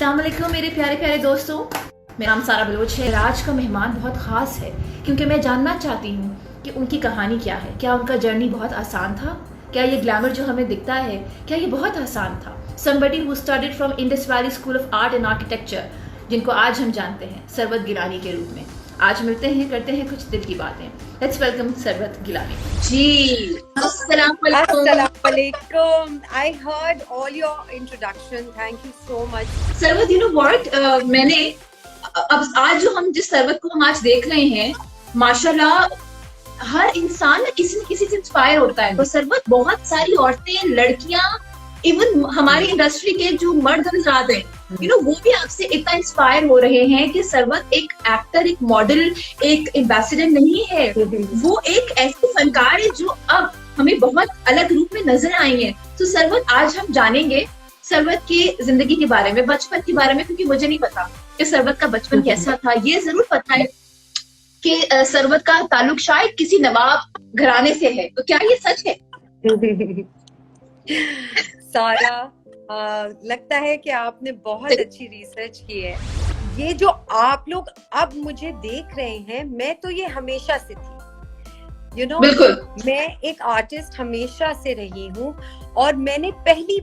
अस्सलाम वालेकुम मेरे प्यारे प्यारे दोस्तों, मेरा नाम सारा बलोच है। आज का मेहमान बहुत ख़ास है क्योंकि मैं जानना चाहती हूँ कि उनकी कहानी क्या है। क्या उनका जर्नी बहुत आसान था? क्या ये ग्लैमर जो हमें दिखता है, क्या ये बहुत आसान था? Somebody who studied from Indus Valley School of Art and Architecture, जिनको आज हम जानते हैं सरवत गिलानी के रूप में। आज मिलते हैं, करते हैं कुछ दिल की बातें। लेट्स वेलकम सरवत गिलानी जी, अस्सलाम Assalamualaikum. I heard all your introduction. Thank you so much. Sarwat, you know what, मैंने अब आज जो हम जिस सरवत को हम आज देख रहे हैं, माशाल्लाह हर इंसान ना किसी न किसी से इंस्पायर होता है। तो सरवत बहुत सारी औरतें, लड़कियां, इवन हमारी इंडस्ट्री के जो मर्द हजरात हैं, यू नो, वो भी आपसे इतना इंस्पायर हो रहे हैं कि सरवत एक एक्टर, एक मॉडल, एक एम्बेसडर नहीं है, वो एक ऐसी फनकार है जो अब हमें बहुत अलग रूप में नजर आई है। तो सरवत, आज हम जानेंगे सरवत की जिंदगी के बारे में, बचपन के बारे में, क्योंकि मुझे नहीं पता कि सरवत का बचपन कैसा था। ये जरूर पता है कि सरवत का ताल्लुक शायद किसी नवाब घराने से है। तो क्या ये सच है? सारा, लगता है कि आपने बहुत अच्छी रिसर्च की है। ये जो आप लोग अब मुझे देख रहे हैं, मैं तो ये हमेशा से थी, यू नो। बिल्कुल, मैं एक आर्टिस्ट हमेशा से रही हूँ और मैंने पहली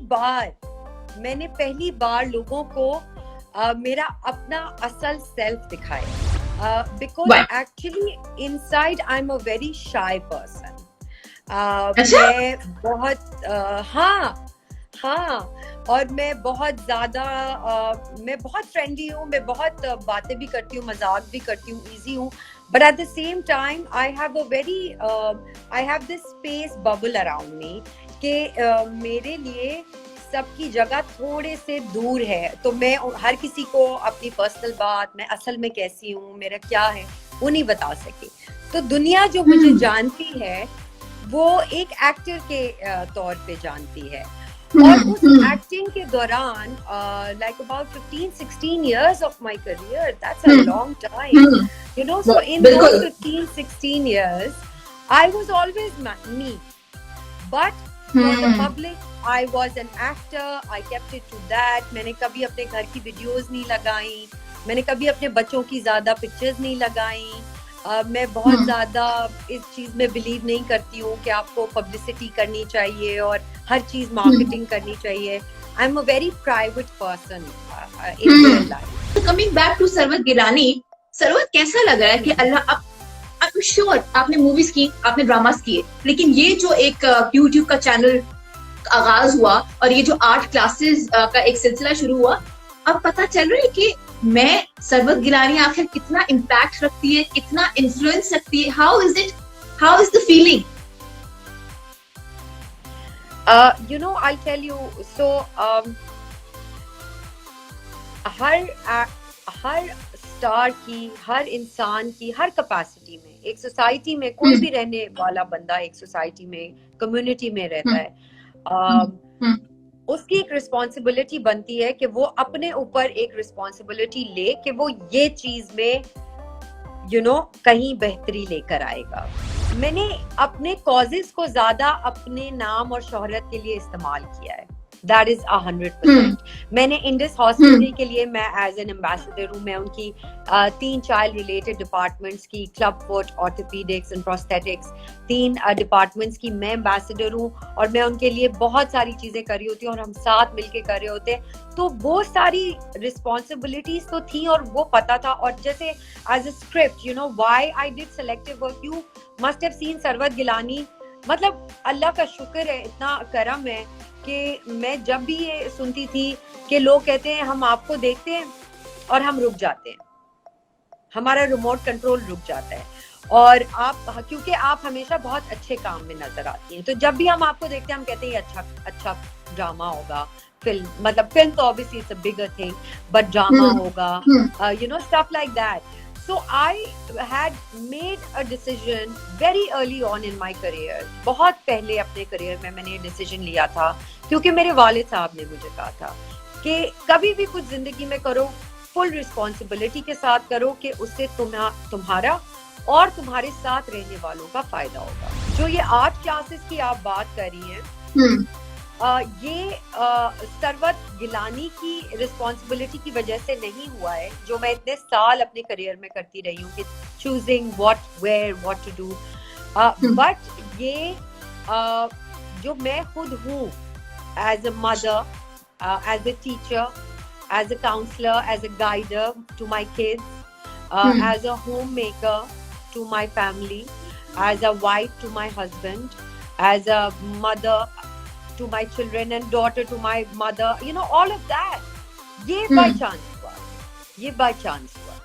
बार लोगों को मेरा अपना असल सेल्फ दिखाया, because actually inside I am a very shy person. मैं बहुत हाँ, और मैं बहुत ज्यादा मैं बहुत फ्रेंडली हूँ, मैं बहुत बातें भी करती हूँ, मजाक भी करती हूँ, इजी हूँ, but at the same time I have this space bubble around me कि मेरे लिए सबकी जगह थोड़े से दूर है। तो मैं हर किसी को अपनी पर्सनल बात, मैं असल में कैसी हूँ, मेरा क्या है, वो नहीं बता सके। तो दुनिया जो मुझे जानती है वो एक एक्टर के तौर पे जानती है। और उस एक्टिंग के दौरान like about 15-16 years of my career, that's a long time, you know. So in those 15-16 years I was always me, but for the public I was an actor. I kept it to that. मैंने कभी अपने घर की videos नहीं लगाई, मैंने कभी अपने बच्चों की ज्यादा पिक्चर्स नहीं लगाई। मैं बहुत ज्यादा इस चीज में बिलीव नहीं करती हूँ कि आपको पब्लिसिटी करनी चाहिए और हर चीज मार्केटिंग करनी चाहिए। I am a very private person in real life. Coming back to Sarwat Gilani, Sarwat कैसा लग रहा है कि अल्लाह, आप श्योर आपने मूवीज की, आपने ड्रामास किए, लेकिन ये जो एक यूट्यूब का चैनल आगाज हुआ और ये जो 8 क्लासेस का एक सिलसिला शुरू हुआ, अब पता चल रहा है कि मैं सरवत गिलानी आखिर कितना इम्पैक्ट रखती है, कितना इन्फ्लुएंस रखती है। How is it, how is the feeling? You know, I'll tell you. So her star की, हर इंसान की, हर कैपेसिटी में, एक सोसाइटी में कोई भी रहने वाला बंदा एक सोसाइटी में, कम्युनिटी में रहता है, उसकी एक रिस्पॉन्सिबिलिटी बनती है कि वो अपने ऊपर एक रिस्पॉन्सिबिलिटी ले कि वो ये चीज में कहीं बेहतरी लेकर आएगा। मैंने अपने कॉजेस को ज्यादा अपने नाम और शोहरत के लिए इस्तेमाल किया है। That is 100%. मैंने इंडस हॉस्पिटल के लिए मैं एज एन एम्बेसडर हूँ। मैं उनकी 3 चाइल्ड रिलेटेड डिपार्टमेंट्स की, club foot, orthopaedics and prosthetics, 3 departments की मैं एम्बेसडर हूँ और मैं उनके लिए बहुत सारी चीजें कर रही होती हूँ और हम साथ मिलके कर रहे होते हैं। तो वो सारी रिस्पॉन्सिबिलिटीज तो थी और वो पता था। और जैसे as a script, you know, why I did selective work, you must have seen Sarwat Gilani. मतलब अल्लाह का शुक्र है, इतना करम है कि मैं जब भी ये सुनती थी कि लोग कहते हैं हम आपको देखते हैं और हम रुक जाते हैं, हमारा रिमोट कंट्रोल रुक जाता है, और आप, क्योंकि आप हमेशा बहुत अच्छे काम में नजर आती हैं, तो जब भी हम आपको देखते हैं हम कहते हैं अच्छा ड्रामा होगा, फिल्म, मतलब फिल्म तो obviously it's a bigger thing, but drama होगा, you know, stuff like that. So I had made a decision very early on in my career. बहुत पहले अपने करियर में मैंने ये डिसीजन लिया था, क्योंकि मेरे वालिद साहब ने मुझे कहा था कि कभी भी कुछ जिंदगी में करो, फुल रिस्पॉन्सिबिलिटी के साथ करो कि उससे तुम्हारा और तुम्हारे साथ रहने वालों का फायदा होगा। जो ये 8 क्लासेस की आप बात कर रही हैं, ये सरवत गिलानी की रिस्पॉन्सिबिलिटी की वजह से नहीं हुआ है, जो मैं इतने साल अपने करियर में करती रही हूँ कि choosing what where what to do, but ये जो मैं खुद हूँ as a mother, as a teacher, as a counsellor, as a guider to my kids, as a homemaker to my family, as a wife to my husband, as a mother to my children and daughter to my mother, you know, all of that, ये by chance हुआ, ये by chance हुआ,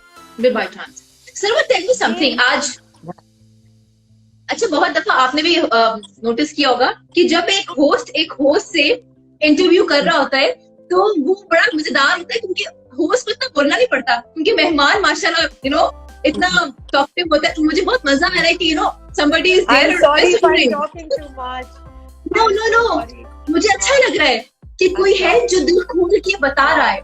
by chance. Sir, tell me something. आज अच्छा, बहुत दफा आपने भी नोटिस किया होगा कि जब एक होस्ट से इंटरव्यू कर रहा होता है तो वो बड़ा मजेदार होता है, क्योंकि होस्ट को इतना बोलना नहीं पड़ता, क्योंकि मेहमान माशाल्लाह यू नो इतना टॉकटिव होता है। तो मुझे बहुत मजा आ रहा है कि you know somebody is there. I'm sorry for talking too much. No. मुझे अच्छा लग रहा है कि कोई है जो दिल खोल के बता रहा है।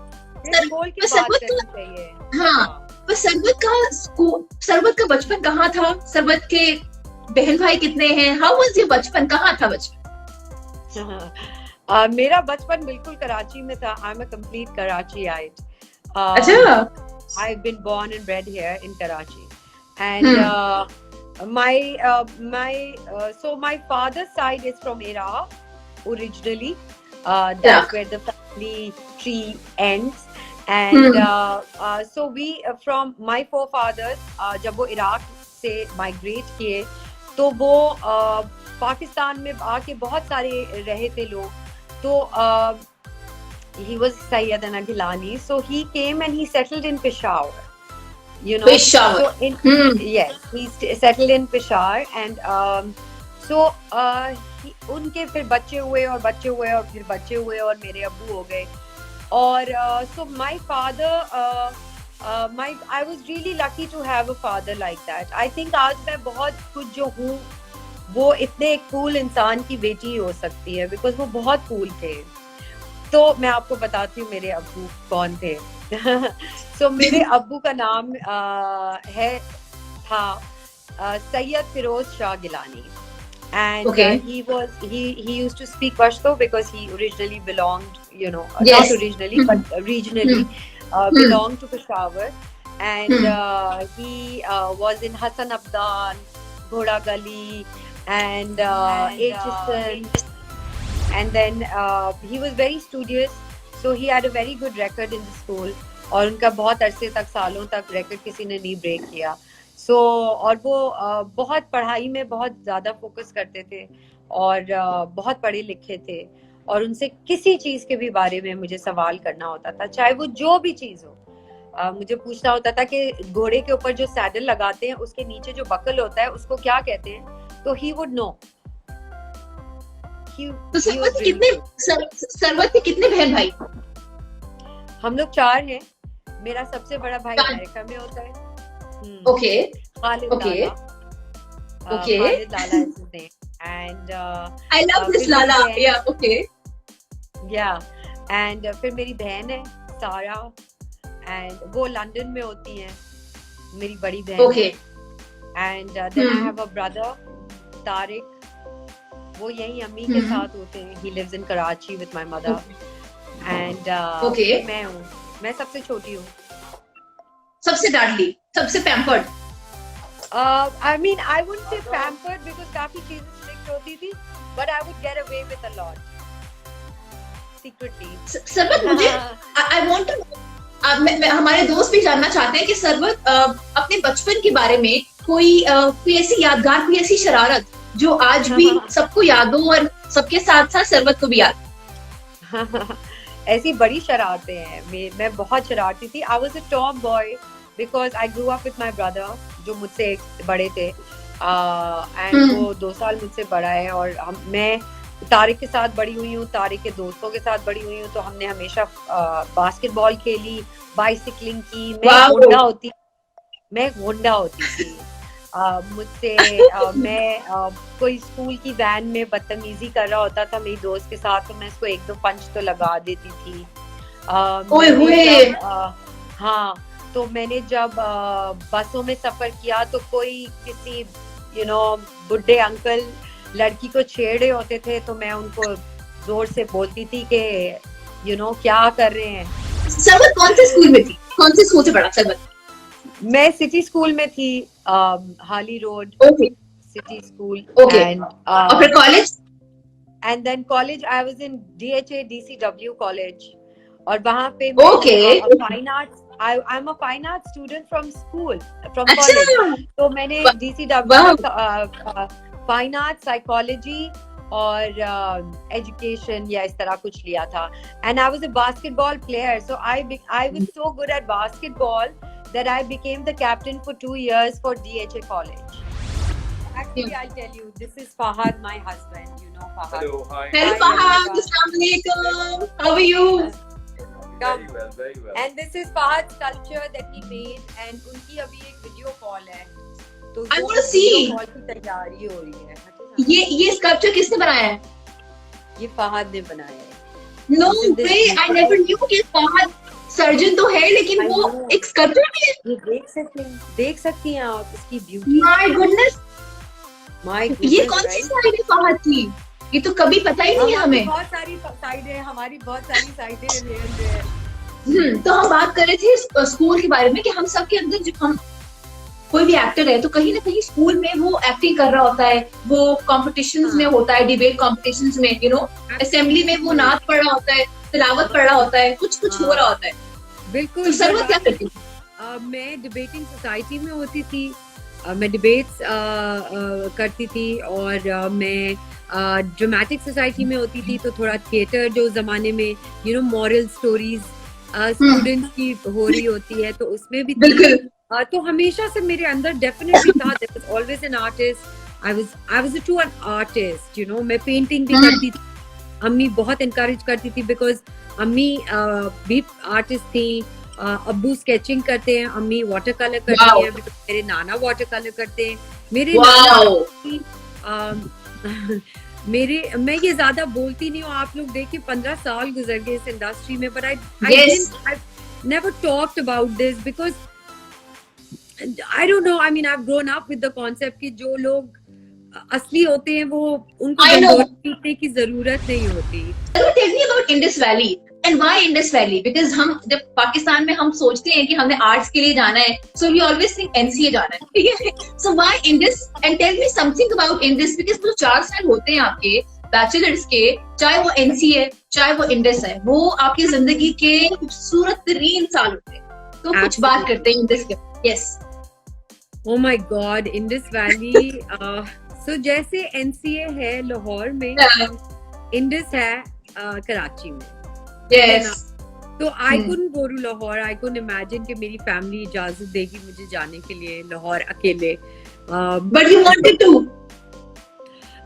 हाँ, पर सरवत का बचपन कहाँ था? सरवत के बहन भाई कितने हैं? हाउ वाज योर बचपन? कहाँ था बचपन? मेरा बचपन बिल्कुल कराची में था। I am a complete Karachiite. अच्छा। I have been born and bred here in Karachi and so my father's side is from Iraq originally. That's where the family tree ends, and so we from my forefathers जब वो Iraq से migrate किए तो वो पाकिस्तान में आके बहुत सारे रहे थे लोग। तो he was Sayyidina Gilani, so he came and he settled in Peshawar. You know, Peshawar. So yes, he settled in Peshawar, and so उनके फिर बच्चे हुए और फिर बच्चे हुए और मेरे अब्बू हो गए। और so my father, I was really lucky to have a father like that. I think आज मैं बहुत कुछ जो हूँ वो इतने एक कूल इंसान की बेटी ही हो सकती है, बिकॉज वो बहुत कूल थे। तो मैं आपको बताती हूँ मेरे अब्बू कौन थे। So मेरे अब्बू का नाम था Syed Firoz Shah Gilani, and he used to speak Pashto because he originally belonged, you know, not originally but regionally belonged to Peshawar, and he was in Hassan Abdan, Ghoda Gali, and Aitchison, and then he was very studious, so he had a very good record in the school, और उनका बहुत अरसे तक सालों तक record किसी ने नहीं ब्रेक किया। सो और वो बहुत पढ़ाई में बहुत ज़्यादा फोकस करते थे और बहुत पढ़े लिखे थे, और उनसे किसी चीज़ के भी बारे में मुझे सवाल करना होता था, चाहे वो जो भी चीज़ हो। मुझे पूछना होता था कि घोड़े के ऊपर जो सैडल लगाते हैं उसके नीचे जो बकल होता है उसको क्या कहते हैं, तो ही वुड नो। तो सरवत के कितने बहन भाई? हम लोग 4 हैं। मेरा सबसे बड़ा भाई अमेरिका में होता है। Okay okay okay, Khalid Lala is his name, and I love this Lala. Yeah, okay. Yeah, and फिर मेरी बहन है सारा, and वो लंदन में होती है, मेरी बड़ी बहन। Okay. And then I have a brother Tariq, वो यही अम्मी के साथ होते हैं। He lives in Karachi with my mother. And मैं हूँ, मैं सबसे छोटी हूँ, सबसे डांटली, सबसे pampered. I mean, I wouldn't say pampered because काफी चीजें strict होती थी, but I would get away with a lot secretly. Sarwat, मुझे I want to हमारे दोस्त भी जानना चाहते हैं कि सरवत अपने बचपन के बारे में कोई ऐसी यादगार, कोई ऐसी शरारत जो आज भी सबको याद हो और सबके साथ साथ सरवत को भी याद। ऐसी बड़ी शरारतें हैं। मैं बहुत शरारती थी। I was a tomboy because I grew up with my brother, जो मुझसे बड़े थे, and वो 2 साल मुझसे बड़ा है, और मैं तारिक के साथ बड़ी हुई हूँ, तारिक के दोस्तों के साथ बड़ी हुई हूँ। तो हमने हमेशा बास्केटबॉल खेली, बाइसिकलिंग की। मैं होंडा होती थी। मुझसे मैं कोई स्कूल की वैन में बदतमीजी कर रहा होता था मेरी दोस्त के साथ, तो मैं इसको 1-2 पंच तो लगा देती थी। हाँ, तो मैंने जब बसों में सफर किया तो कोई किसी बुढ़े अंकल लड़की को छेड़े होते थे, तो मैं उनको जोर से बोलती थी कि क्या कर रहे हैं। सरवत कौन से स्कूल में थी, कौन से स्कूल से पढ़ा सरवत? मैं सिटी स्कूल में थी, Hali road okay city school. Okay, और फिर college? And then college I was in DHA DCW college, और वहां पे Okay. Fine arts, I am a fine art student from school, from college. तो मैंने DCW फाइन आर्ट, साइकोलॉजी और education या इस तरह कुछ लिया था। And I was a basketball player, so I was so good at basketball that I became the captain for 2 years for DHA college. Actually, I'll tell you, this is Fahad, my husband. You know Fahad. Hello, hi. Hello Fahad, Assalamualaikum. How are you? Very well, very well. And this is Fahad's sculpture that he made, and उनकी अभी एक video call है, तो I want to see. video call की तैयारी हो रही है। ये स्कल्पचर किसने बनाया है? ये फहद ने बनाया है। No way, I never knew कि फहद सर्जन तो है, लेकिन वो एक स्कल्पचर भी है। ये देख सकती हैं आप इसकी ब्यूटी। My goodness, ये कौन सी right? साइड है फहद की? ये तो कभी पता ही नहीं है हमें। बहुत सारी साइडें, हमारी बहुत सारी साइडें। तो हम बात कर रहे थे स्कूल के बारे में कि हम सब के अंदर जब हम कोई भी एक्टर है तो कहीं ना कहीं स्कूल में वो एक्टिंग कर रहा होता है, वो कॉम्पिटिशन्स में होता है, डिबेट कॉम्पिटिशन्स में, असेंबली में वो नाच पढ़ रहा होता है, तिलावत पढ़ रहा होता है, कुछ हो रहा होता है। बिल्कुल। तो सरवत क्या करती? मैं डिबेटिंग सोसाइटी में होती थी, मैं डिबेट्स करती थी, और मैं ड्रामेटिक सोसाइटी में होती थी, तो थोड़ा थिएटर जो जमाने में मॉरल स्टोरीज स्टूडेंट्स की हो रही होती है, तो उसमें भी थी। तो हमेशा से मेरे अंदर डेफिनेटली था, there was always an artist. I was too an artist, मैं पेंटिंग भी करती थी। अम्मी बहुत एनकरेज करती थी, बिकॉज अम्मी भी आर्टिस्ट थी। अब्बू स्केचिंग करते हैं, अम्मी वाटर कलर करती है, मेरे नाना वाटर कलर करते हैं। मैं ये ज्यादा बोलती नहीं हूँ, आप लोग देखिए 15 साल गुजर गए इस इंडस्ट्री में, but I never talked about this because I don't know, I mean I've grown up with the concept कि जो लोग असली होते हैं वो उनको पीटने की जरूरत नहीं होती। Tell me about Indus Valley and why Indus Valley? Because हम जब पाकिस्तान में हम सोचते हैं कि हमने आर्ट्स के लिए जाना है, so we always think NCA जाना है, ठीक है? So why Indus? And tell me something about Indus, because वो 4 साल होते हैं आपके बैचलर्स के, चाहे वो NCA है, चाहे वो Indus है, वो आपकी जिंदगी के खूबसूरत तरीन साल होते हैं। तो कुछ बात करते हैं Indus के। Yes. Oh my God, Indus Valley. So जैसे NCA है लाहौर में, Indus है कराची में। Yes. तो I couldn't go to Lahore. I couldn't imagine कि मेरी फैमिली इजाजत देगी मुझे जाने के लिए लाहौर अकेले। But you wanted to.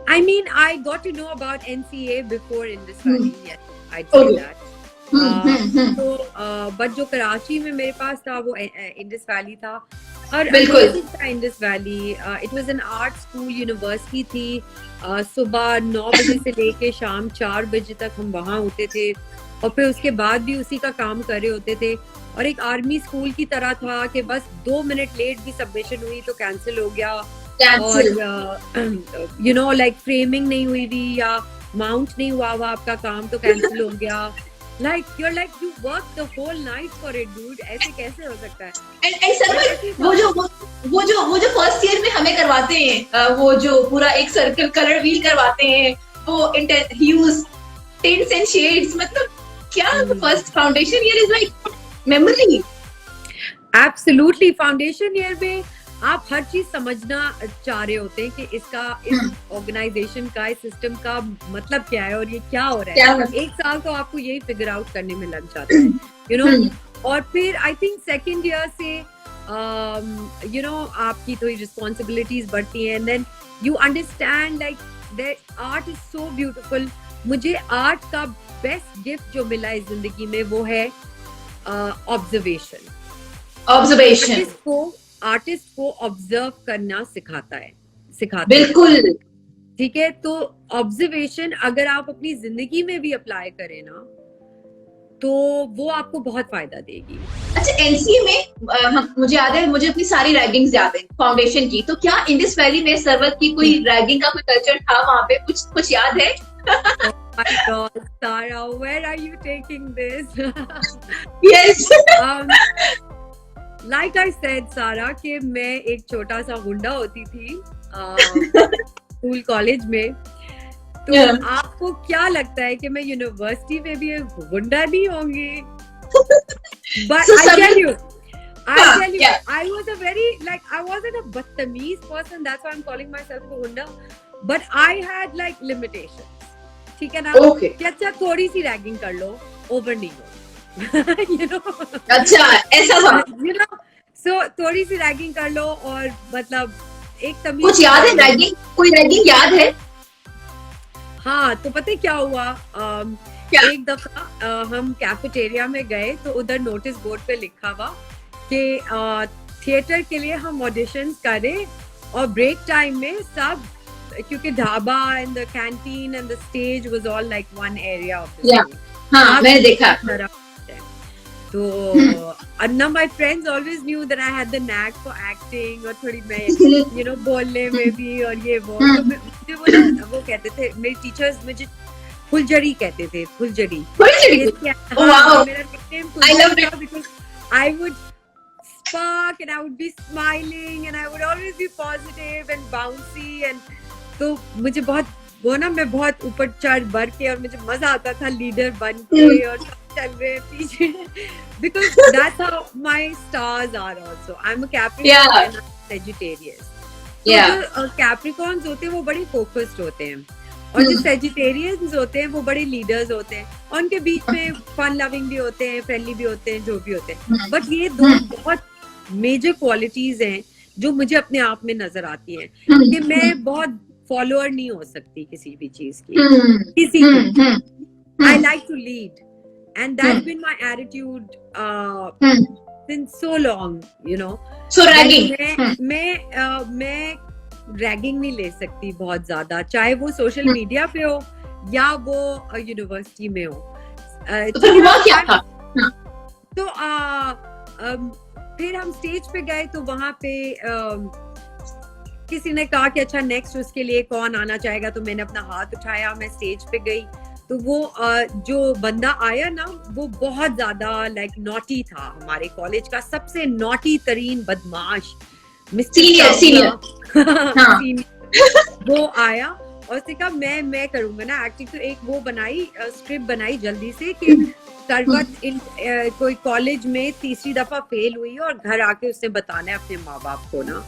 I mean, I got to know about NCA before Indus Valley. Yes, I'd say that. तो बट जो कराची में मेरे पास था वो इंडस वैली था, और Indus valley it was an art school, university थी। सुबह 9 बजे से लेके शाम 4 बजे तक हम वहाँ होते थे, और फिर उसके बाद भी उसी का काम कर रहे होते थे। और एक आर्मी स्कूल की तरह था कि बस 2 मिनट लेट भी सबमिशन हुई तो कैंसिल हो गया, और लाइक फ्रेमिंग नहीं हुई थी या माउंट नहीं हुआ आपका काम तो कैंसिल हो गया। Like you're like you worked the whole night for it, dude. ऐसे कैसे हो सकता है? And सर वो जो फर्स्ट ईयर में हमें करवाते हैं, वो जो पूरा एक सर्कल कलर व्हील करवाते हैं, वो ह्यूज, टिंट्स एंड शेड्स, मतलब क्या first foundation year is like memory. Absolutely, foundation year में आप हर चीज समझना चाह रहे होते हैं कि इसका, इस ऑर्गेनाइजेशन का, इस सिस्टम का मतलब क्या है और ये क्या हो रहा है। 1 साल तो आपको यही फिगर आउट करने में लग जाता है, और फिर आई थिंक सेकेंड ईयर से आपकी थोड़ी रिस्पॉन्सिबिलिटीज बढ़ती हैं, and then you understand like that art is so beautiful. मुझे आर्ट का बेस्ट गिफ्ट जो मिला इस जिंदगी में वो है ऑब्जर्वेशन। आर्टिस्ट को ऑब्जर्व करना सिखाता है। बिल्कुल, ठीक है। तो ऑब्जर्वेशन अगर आप अपनी जिंदगी में भी अप्लाई करें ना, तो वो आपको बहुत फायदा देगी। अच्छा, एनसीए में मुझे याद है, मुझे अपनी सारी रैगिंग्स याद है फाउंडेशन की, तो क्या इंडस वैली में सरवत की कोई रैगिंग का कोई कल्चर था वहाँ पे? कुछ याद है? my God, Sarah, where are you taking this? Yes. Like I said, Sarah, कि मैं एक छोटा सा गुंडा होती थी स्कूल कॉलेज में, तो Yeah. आपको क्या लगता है कि मैं यूनिवर्सिटी में भी एक गुंडा नहीं होंगी? But So I tell you, yeah. I was a very, like, I wasn't a badtameez person, that's why I'm calling myself a gunda, but I had like limitations. ठीक है ना? Okay. कि अच्छा थोड़ी सी रैगिंग कर लो, ओवर नहीं हो, you know? अच्छा, ऐसा था। You know, so थोड़ी सी रैगिंग कर लो और मतलब एक तमीज। कुछ याद है रैगिंग? कोई रैगिंग याद है? हाँ, तो पता है क्या हुआ? क्या? एक दफा हम कैफेटेरिया में गए तो उधर नोटिस बोर्ड पे लिखा हुआ कि थिएटर के लिए हम ऑडिशंस करें और ब्रेक टाइम में सब, क्योंकि dhaba and the canteen and the stage was all like one area of the Yeah. हाँ, मैंने देखा। तो अन्ना my friends always knew that I had the knack for acting और थोड़ी मैं बोलने में भी और ये वो, तो मुझे वो कहते थे मेरे टीचर्स, मुझे फुलझड़ी कहते थे, फुलझड़ी। Wow. मेरा nickname I loved था because I would spark and I would be smiling and I would always be positive and bouncy and तो मुझे बहुत वो ना, मैं बहुत ऊपर चढ़ बढ़ के और मुझे मजा आता था लीडर बन के और सब चल रहे पीछे, because that's how my stars are also. I'm a Capricorn and I'm Sagittarius. तो Capricorns होते हैं वो बड़े फोकस्ड होते हैं और जो Sagittarians होते हैं वो बड़े लीडर्स होते हैं और उनके बीच में फन लविंग भी होते हैं, फ्रेंडली भी होते हैं, जो भी होते हैं, बट ये दो बहुत मेजर क्वालिटीज हैं जो मुझे अपने आप में नजर आती हैं कि मैं बहुत फॉलोअर नहीं हो सकती किसी भी चीज की, किसी की। I like to lead and that's been my attitude since so long, you know. So ragging. मैं रैगिंग नहीं ले सकती बहुत ज्यादा, चाहे वो सोशल मीडिया पे हो या वो यूनिवर्सिटी में हो। तो फिर हुआ क्या था? तो फिर हम स्टेज पे गए तो वहां पे किसी ने कहा कि अच्छा नेक्स्ट उसके लिए कौन आना चाहेगा, तो मैंने अपना हाथ उठाया, मैं स्टेज पे गई तो वो जो बंदा आया ना वो बहुत ज्यादा लाइक नॉटी था, हमारे कॉलेज का सबसे नॉटी तरीन बदमाश सीनियर। वो आया और उसने कहा मैं करूंगा ना एक्टिंग। तो एक वो बनाई, स्क्रिप्ट बनाई जल्दी से कि सरवत कोई कॉलेज में तीसरी दफा फेल हुई और घर आके उसने बताना है अपने माँ बाप को ना।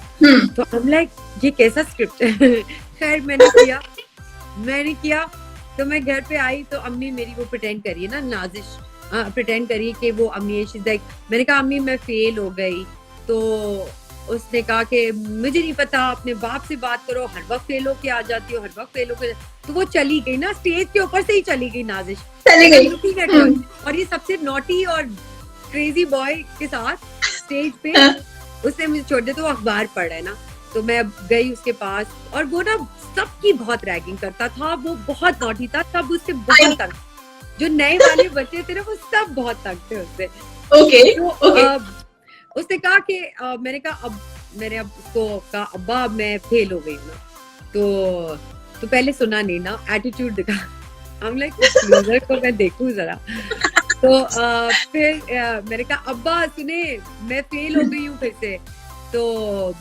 तो हम लाइक ये कैसा स्क्रिप्ट है। खैर मैंने किया तो मैं घर पे आई तो अम्मी मेरी वो प्रिटेंड करी ना, नाजिश प्रिटेंड करी कि वो अम्मी मैंने कहा अम्मी मैं फेल हो गई। तो उसने कहा कि मुझे नहीं पता, अपने बाप से बात करो, हर वक्त फेल होके आ जाती हो, हर वक्त फेल होके। तो वो चली गई ना, स्टेज के ऊपर से ही चली गई नाजिश, चली गई। और ये सबसे नॉटी और क्रेजी बॉय के साथ स्टेज पे उसने मुझे छोड़ दिया। तो वो अखबार पढ़ रहा है ना, तो मैं गई उसके पास और वो ना सबकी बहुत रैगिंग करता था, वो बहुत नॉटी था, सब उससे बहुत तंग, जो नए वाले बच्चे थे ना वो सब बहुत तंग थे उससे। उसने कहा कि मैंने कहा अब उसको कहा अब्बा मैं फेल हो गई हूँ ना। तो पहले सुना नहीं ना, एटीट्यूड दिखा, हम लाइक लूजर को मैं देखूं जरा। तो फिर मैंने कहा अब्बा सुने मैं फेल हो गई हूँ फिर से। तो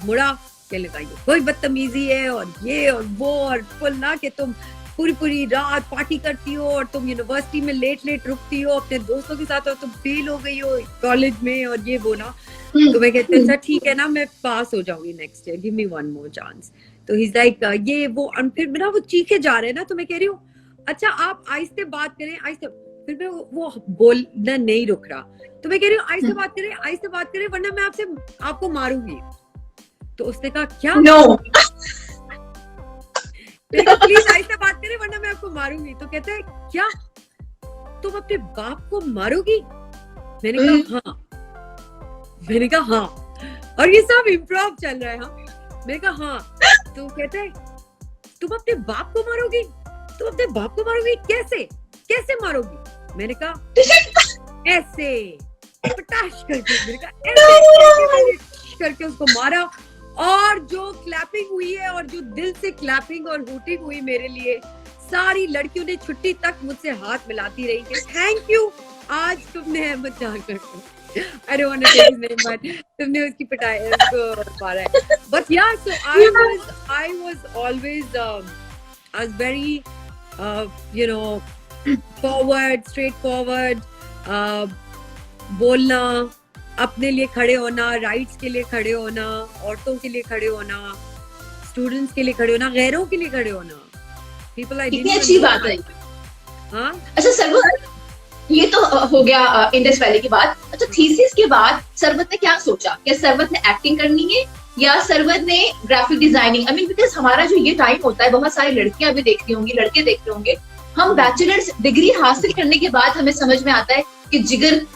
मुड़ा कहने लगा ये कोई बदतमीजी है और ये और वो और फुल ना कि तुम पूरी रात पार्टी करती हो और तुम यूनिवर्सिटी में लेट रुकती हो अपने दोस्तों के साथ और तुम फेल हो गई हो कॉलेज में और ये वो ना। तो मैं कहती अच्छा ठीक है ना, मैं पास हो जाऊंगी next year, give me one more chance. तो ही इज लाइक ये वो, फिर ना वो चीखे जा रहे हैं ना। तो मैं कह रही हूँ अच्छा आप आहिस्ते बात करें, आहिस्ते। फिर मैं वो बोलना नहीं रुक रहा, तो मैं कह रही हूँ आहिस्ते बात करें वरना मैं आपको मारूंगी। तो उसने कहा क्या? नो प्लीज आहिस्ते बात करें वरना मैं आपको मारूंगी। तो कहते हैं क्या तुम अपने बाप को मारोगी? मैंने कहा हाँ और ये सब इम्प्रोव चल रहा है। हाँ मैंने कहा हाँ। तो कहते हैं तुम अपने बाप को मारोगी? तुम अपने बाप को मारोगी कैसे मारोगी? मैंने कहा ऐसे पटाश करके। मैंने कहा ऐसे करके उसको मारा और जो क्लैपिंग हुई है और जो दिल से क्लैपिंग और हूटिंग हुई मेरे लिए, सारी लड़कियों ने छुट्टी तक मुझसे हाथ मिलाती रही कि थैंक यू, आज तुमने अहमद जाकर को I don't want to take his name, but तुमने उसकी पिटाई उसको मारा है. But yeah, so I was always I was very you know forward, straightforward, बोलना, अपने लिए खड़े होना, राइट्स के लिए खड़े होना, औरतों के लिए खड़े होना, स्टूडेंट्स के लिए खड़े होना, गैरों के लिए खड़े होना. People I कितनी अच्छी बात है. हाँ. अच्छा सरवत, ये तो हो गया इंडस वैली की बात. अच्छा, थीसिस के बाद सरवत ने क्या सोचा? क्या सरवत ने एक्टिंग करनी है या सरवत ने graphic designing? I mean because हमारा जो ये टाइम होता है, बहुत सारी लड़कियां भी देख रही होंगी, लड़के देख रहे होंगे, हम बैचलर्स डिग्री हासिल करने के बाद हमें समझ में आता है कि जिगर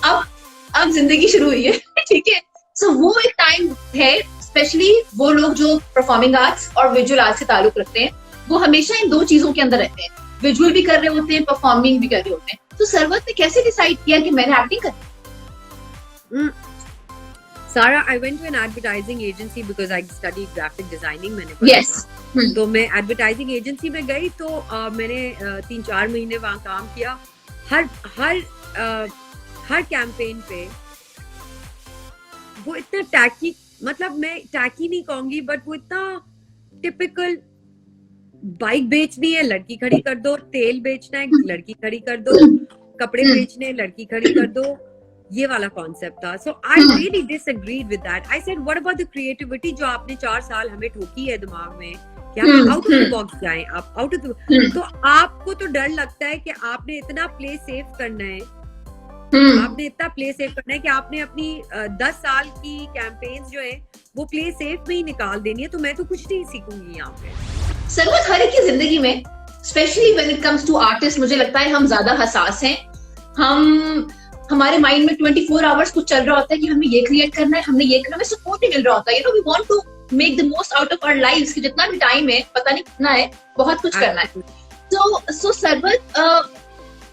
अब जिंदगी शुरू हुई है. ठीक है, सो वो एक टाइम है, स्पेशली वो लोग जो परफॉर्मिंग आर्ट्स और विजुअल आर्ट्स से ताल्लुक रखते हैं, वो हमेशा इन दो चीजों के अंदर रहते हैं, विजुअल भी कर रहे होते हैं, परफॉर्मिंग भी कर रहे होते हैं. तो सरवत ने कैसे डिसाइड किया कि मैंने एक्टिंग करनी? Sarah, I went to an advertising agency because I studied graphic designing. मैंने पढ़ा Yes. था. तो मैं advertising agency में गई तो मैंने 3-4 महीने वहाँ काम किया. हर कैंपेन पे वो इतना टैकी, मतलब मैं टैकी नहीं कहूंगी, बट वो इतना टिपिकल, बाइक बेचनी है लड़की खड़ी कर दो, तेल बेचना है लड़की खड़ी कर दो, कपड़े बेचने लड़की खड़ी कर दो, ये वाला कॉन्सेप्ट था. So I really disagreed with that. I said what about the creativity जो आपने 4 साल हमें ठोकी है दिमाग में, क्या आउट ऑफ द बॉक्स जाएं आप, आउट ऑफ द. तो आपको तो डर लगता है कि आपने इतना प्ले सेफ करना है, आपने इतना प्ले सेफ करना है कि आपने अपनी 10 साल की कैंपेन्स जो है वो प्ले सेफ में ही निकाल देनी है. तो मैं तो कुछ नहीं सीखूंगी यहाँ पे. सरवत, हर एक की जिंदगी में specially when it comes to artist, मुझे लगता है हम ज्यादा हसास हैं. हमारे माइंड में 24 आवर्स कुछ चल रहा होता है कि हमें ये क्रिएट करना है, हमने ये करना, हमें सपोर्ट नहीं मिल रहा होता. You know, we want to make the most out of our lives, कि जितना भी टाइम है, पता नहीं कितना है, बहुत कुछ करना है. सो सरवत,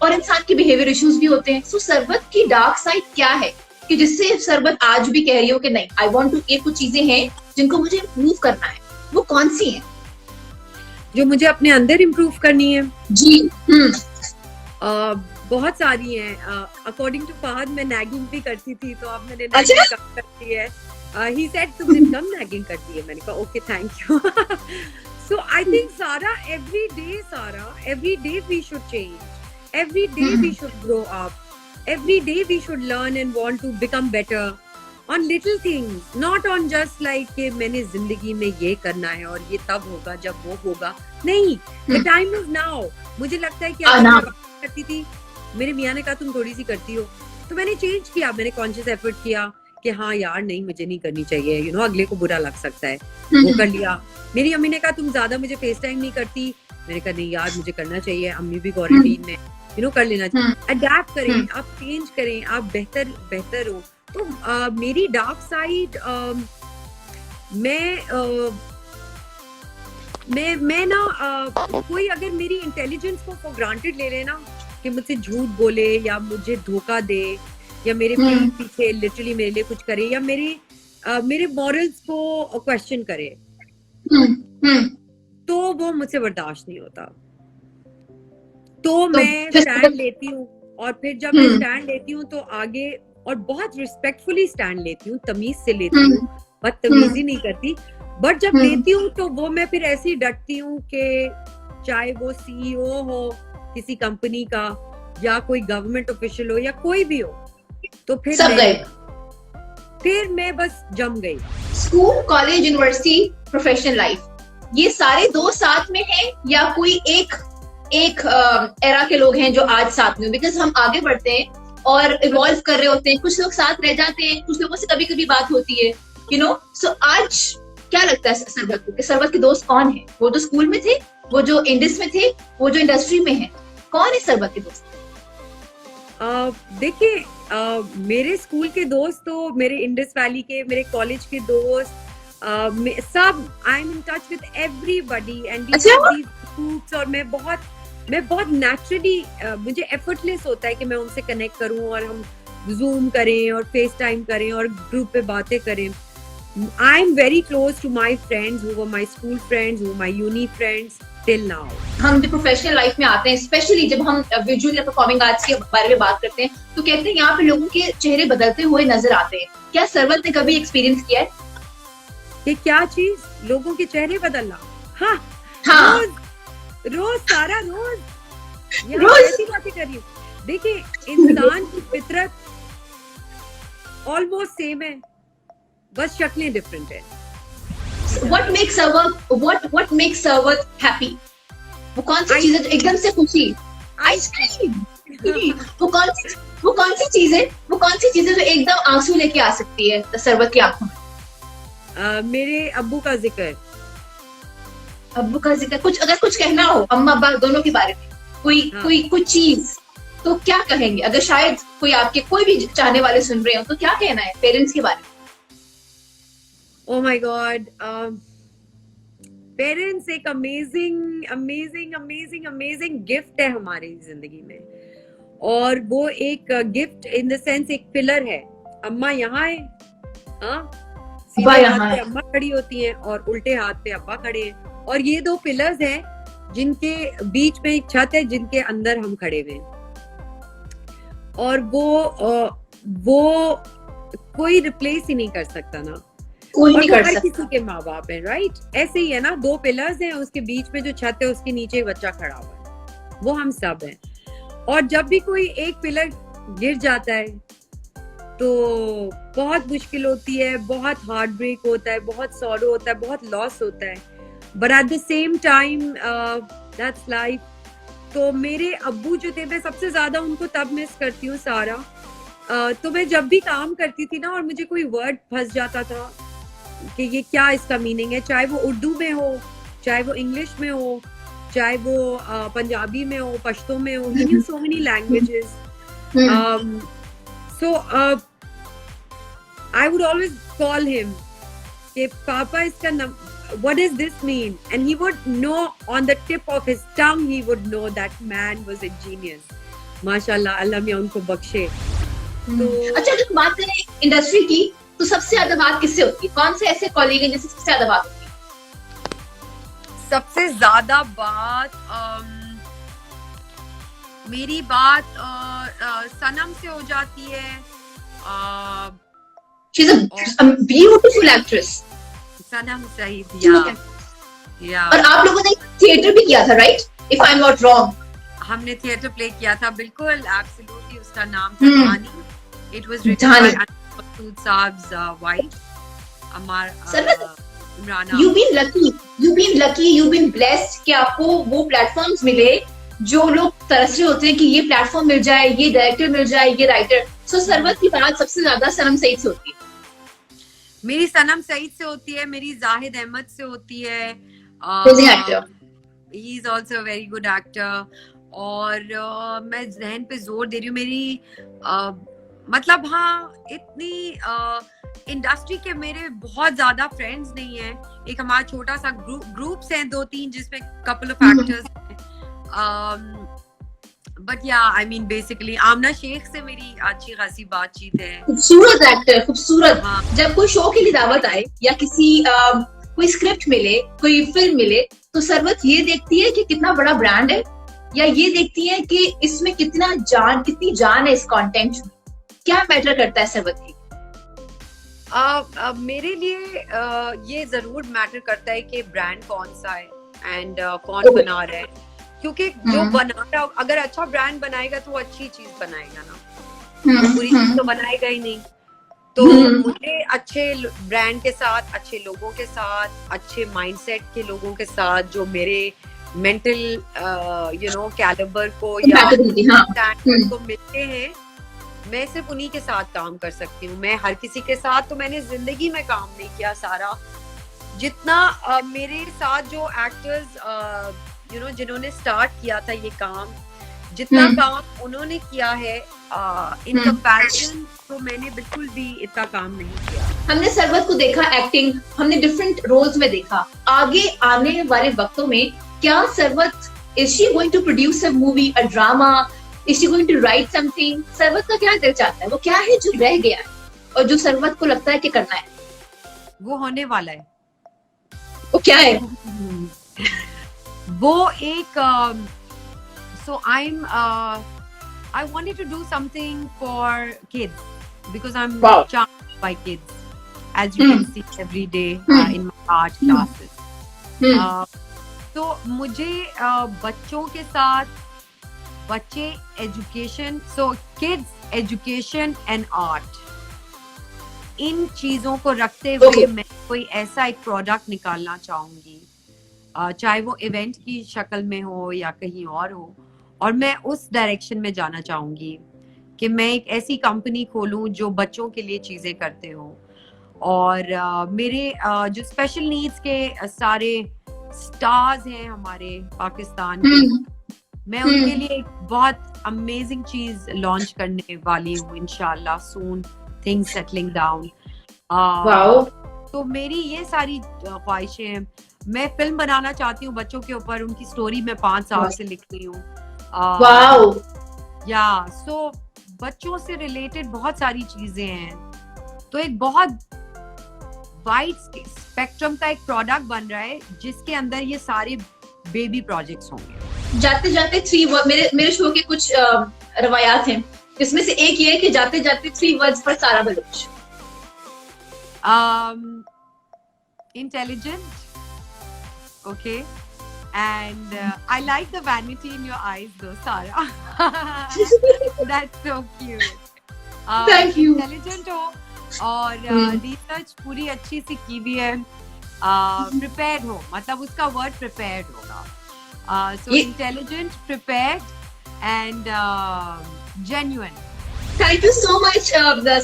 और इंसान के बिहेवियर इश्यूज भी होते हैं. सो सरवत की डार्क साइड क्या है कि जिससे सरवत आज भी कह रही हो कि नहीं, आई वांट टू, ये कुछ चीजें हैं जिनको मुझे इम्प्रूव करना है, वो कौन सी हैं जो मुझे अपने अंदर इम्प्रूव करनी है? जी. बहुत सारी हैं. अकॉर्डिंग टू फहद मैं नैगिंग भी करती थी, तो अब मैंने अच्छा? नैगिंग कम करती है. ही सेड तुमने कम नैगिंग करती है. मैंने कहा okay, thank you. So I think सारा, every day we should change, every day we should grow up, every day we should learn and want to become better on little things, not on just like कि मैंने जिंदगी में ये करना है और ये तब होगा जब वो होगा. नहीं, the time is now. मुझे लगता है कि मैं करती थी, मेरे मियाँ ने कहा तुम थोड़ी सी करती हो, तो मैंने चेंज किया, मैंने कॉन्शियस एफर्ट किया कि हाँ यार नहीं, मुझे नहीं करनी चाहिए, यू नो, अगले को बुरा लग सकता है, वो कर लिया. मेरी अम्मी ने कहा तुम ज्यादा मुझे फेस टाइम नहीं करती, मैंने कहा नहीं यार मुझे करना चाहिए, अम्मी भी क्वारंटीन में, यू नो, कर लेना चाहिए. अडेप्ट करें, आप चेंज करें, आप बेहतर हो. तो मेरी डार्क साइड, मैं ना कोई अगर मेरी इंटेलिजेंस को फॉर ग्रांटेड ले लेना, कि मुझसे झूठ बोले या मुझे धोखा दे या मेरे पीछे लिटरली मेरे लिए कुछ करे या मेरे मॉरल्स को क्वेश्चन करे, तो वो मुझसे बर्दाश्त नहीं होता. तो मैं स्टैंड लेती हूँ, और फिर जब मैं स्टैंड लेती हूँ तो आगे, और बहुत रिस्पेक्टफुली स्टैंड लेती हूँ, तमीज से लेती हूँ, बदतमीजी नहीं करती. बट जब लेती हूँ तो वो मैं फिर ऐसे ही डटती हूँ कि चाहे वो सीईओ हो किसी कंपनी का या कोई गवर्नमेंट ऑफिशियल हो या कोई भी हो, तो फिर मैं बस जम गई. School, college, university, professional life, ये सारे दो साथ में हैं या कोई एक एरा के लोग हैं जो आज साथ में? बिकॉज हम आगे बढ़ते हैं और इवॉल्व कर रहे होते हैं, कुछ लोग साथ रह जाते हैं, कुछ लोगों से कभी कभी बात होती है, यू नो. सो आज क्या लगता है सरवत को कि सरवत के दोस्त कौन है? वो जो स्कूल में थे, वो जो इंडस में थे, वो जो इंडस्ट्री में है, कौन है सरवत के दोस्त? देखिए, मेरे स्कूल के दोस्त तो मेरे इंडस वैली के, मेरे कॉलेज के दोस्त, सब, I am in touch with everybody and groups. और मैं बहुत नेचुरली, मुझे एफर्टलेस होता है कि मैं उनसे कनेक्ट करूं और हम जूम करें और फेस टाइम करें और ग्रुप पे बातें करें. I am very close to my friends who were my school friends, who my uni friends. till now. हम जब प्रोफेशनल लाइफ में आते हैं, स्पेशली जब हम विजुअल या परफॉर्मिंग आर्ट्स के बारे में बात करते हैं, तो कहते हैं यहाँ पे लोगों के चेहरे बदलते हुए नजर आते हैं। क्या सरवत ने कभी एक्सपीरियंस किया है? कि क्या चीज? लोगों के चेहरे बदलना? हाँ, हाँ, रोज सारा रोज रोज। ऐसी बातें कर रही हूँ। देखिए, इंसान की फितरत ऑलमोस्ट सेम है, बस शक्लें डिफरेंट है। What makes Sarwat happy? वो कौन सी चीज है जो एकदम से खुशी? आइसक्रीम। वो कौन सी चीज है जो एकदम आंसू लेके आ सकती है सरवत की आंखों में? मेरे अब्बू का जिक्र। अब्बू का जिक्र। अगर कुछ कहना हो अम्मा अब्बा दोनों के बारे में, कोई चीज, तो क्या कहेंगे? अगर शायद कोई भी चाहने वाले सुन रहे हो, तो क्या कहना है पेरेंट्स के बारे में? Oh my God, पेरेंट्स एक अमेजिंग गिफ्ट है हमारी जिंदगी में, और वो एक गिफ्ट इन द सेंस एक पिलर है। अम्मा यहाँ है, हाँ, सीधे हाथ पे अम्मा खड़ी होती हैं और उल्टे हाथ पे अब्बा खड़े हैं, और ये दो पिलर्स हैं जिनके बीच में एक छत है जिनके अंदर हम खड़े हुए हैं, और वो कोई रिप्लेस ही नहीं कर सकता ना, कोई नहीं कर हर सकता। किसी के माँ बाप है, राइट? ऐसे ही है ना, दो पिलर्स हैं, उसके बीच में जो छत है उसके नीचे एक बच्चा खड़ा हुआ है, वो हम सब हैं। और जब भी कोई एक पिलर गिर जाता है तो बहुत मुश्किल होती है, बहुत हार्ट ब्रेक होता है, बहुत सॉरो होता है, बहुत लॉस होता है, but at the same time that's life. तो मेरे अब्बू जो थे, मैं सबसे ज्यादा उनको तब मिस करती हूँ सारा। तो मैं जब भी काम करती थी ना और मुझे कोई वर्ड फंस जाता था कि ये क्या इसका मीनिंग है, चाहे वो उर्दू में हो, चाहे वो इंग्लिश में हो, चाहे वो पंजाबी में हो, पश्तो में हो, he knew so many languages. So I would always call him कि पापा इसका what does this mean? And he would know on the tip of his tongue, he would know that man was a genius. माशाल्लाह, अल्लाह मियां उनको बख्शे। तो अच्छा, अगर बात करें इंडस्ट्री की, तो सबसे ज्यादा बात किससे होती है? कौन से ऐसे कॉलीग हैं जिससे सबसे ज्यादा बात होती है? सबसे ज्यादा बात मेरी बात सनम से हो जाती है। She's a beautiful actress. सनम सईद, या और आप लोगों ने थिएटर भी किया था, right? If I'm not wrong. हमने थिएटर प्ले किया था, बिल्कुल, एब्सोल्युटली। उसका नाम था धानी। It was written by Maqsood Saab's wife, Amar Imrana. You've been lucky, you've been blessed कि आपको वो प्लेटफॉर्म्स मिले जो लोग तरस रहे होते हैं कि ये प्लेटफॉर्म मिल जाए, ये डायरेक्टर मिल जाए, ये राइटर। सो सरवत की बात सबसे ज्यादा सनम सईद से होती है। मेरी सनम सईद से होती है, मेरी जाहिद अहमद से होती है। He is also a very good actor. और मैं जहन पे जोर दे रही हूँ, मेरी मतलब हाँ, इतनी इंडस्ट्री के मेरे बहुत ज्यादा फ्रेंड्स नहीं हैं। एक हमारा छोटा सा ग्रुप्स हैं 2-3 जिसमें कपल ऑफ एक्टर्स हैं। बट या आई मीन बेसिकली आमना शेख से मेरी अच्छी खासी बातचीत है। खूबसूरत एक्टर, खूबसूरत। हाँ। जब कोई शो के लिए दावत आए या किसी कोई स्क्रिप्ट मिले, कोई फिल्म मिले, तो सरवत ये देखती है कि कितना बड़ा ब्रांड है, या ये देखती है कि इसमें कितनी जान है इस कंटेंट में? क्या मैटर करता है सरवत की? मेरे लिए ये जरूर मैटर करता है कि ब्रांड कौन सा है एंड कौन बना रहा है, क्योंकि जो बना रहा, अगर अच्छा ब्रांड बनाएगा तो वो अच्छी चीज बनाएगा ना, बुरी चीज तो बनाएगा ही नहीं। तो मुझे अच्छे ब्रांड के साथ, अच्छे लोगों के साथ, अच्छे माइंडसेट के लोगों के साथ, जो मेरे मेंटल कैलिबर को या स्टैंडर्ड को मिलते हैं, मैं सिर्फ उन्हीं के साथ काम कर सकती हूँ। मैं हर किसी के साथ तो मैंने जिंदगी में काम नहीं किया सारा। जितना मेरे साथ जो एक्टर्स जिन्होंने स्टार्ट किया था ये काम, जितना काम उन्होंने किया है इन कंपैरिजन, तो मैंने बिल्कुल भी इतना काम नहीं किया। हमने सरवत को देखा एक्टिंग, हमने डिफरेंट रोल्स में देखा। आगे आने वाले वक्तों में क्या Sarwat, is she going to produce a movie, a drama? Is she going to write something? Sarwat का क्या दिल चाहता है? वो क्या है जो रह गया है और जो सरवत को लगता है कि करना है? वो होने वाला है। वो क्या है? वो एक so I wanted to do something for kids because I'm Wow. charmed by kids, as you can see every day in my art classes. तो मुझे बच्चों के साथ बच्चे education, so kids education and art, इन चीजों को रखते हुए मैं कोई ऐसा एक प्रोडक्ट निकालना चाहूंगी, चाहे वो इवेंट की शक्ल में हो या कहीं और हो, और मैं उस डायरेक्शन में जाना चाहूंगी कि मैं एक ऐसी कंपनी खोलूं जो बच्चों के लिए चीजें करते हो। और मेरे जो स्पेशल नीड्स के सारे स्टार्स हैं हमारे पाकिस्तान के, मैं उनके लिए एक बहुत अमेजिंग चीज लॉन्च करने वाली हूँ इंशाल्लाह सून, थिंग्स सेटलिंग डाउन। तो मेरी ये सारी ख्वाहिशें हैं। मैं फिल्म बनाना चाहती हूँ बच्चों के ऊपर, उनकी स्टोरी मैं 5 साल से लिख रही हूँ। या सो बच्चों से रिलेटेड बहुत सारी चीजें हैं, तो एक बहुत वाइड स्पेक्ट्रम का एक प्रोडक्ट बन रहा है जिसके अंदर ये सारे बेबी प्रोजेक्ट्स होंगे। जाते जाते 3 मेरे शो के कुछ रवायात हैं, इसमें से एक ये है कि जाते जाते 3 वर्ड्स पर सारा Baloch. Intelligent, okay, and I like the vanity in your eyes though, Sara. That's so cute. Thank you. Intelligent हो और रिसर्च पूरी अच्छी सी की भी है, प्रिपेयर्ड हो, मतलब उसका वर्ड प्रिपेयर्ड होगा। So intelligent, prepared and genuine. Thank you so much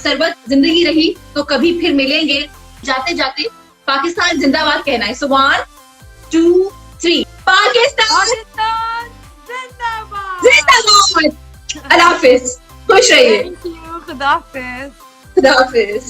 Sarwat. जिंदगी रही तो कभी फिर मिलेंगे। जाते जाते पाकिस्तान जिंदाबाद कहना है। सो 1 2 3 पाकिस्तान जिंदाबाद। जिंदाबाद। अल्लाह हाफिज, खुश रहिए। Thank you, खुदा हाफिज। खुदा हाफिज।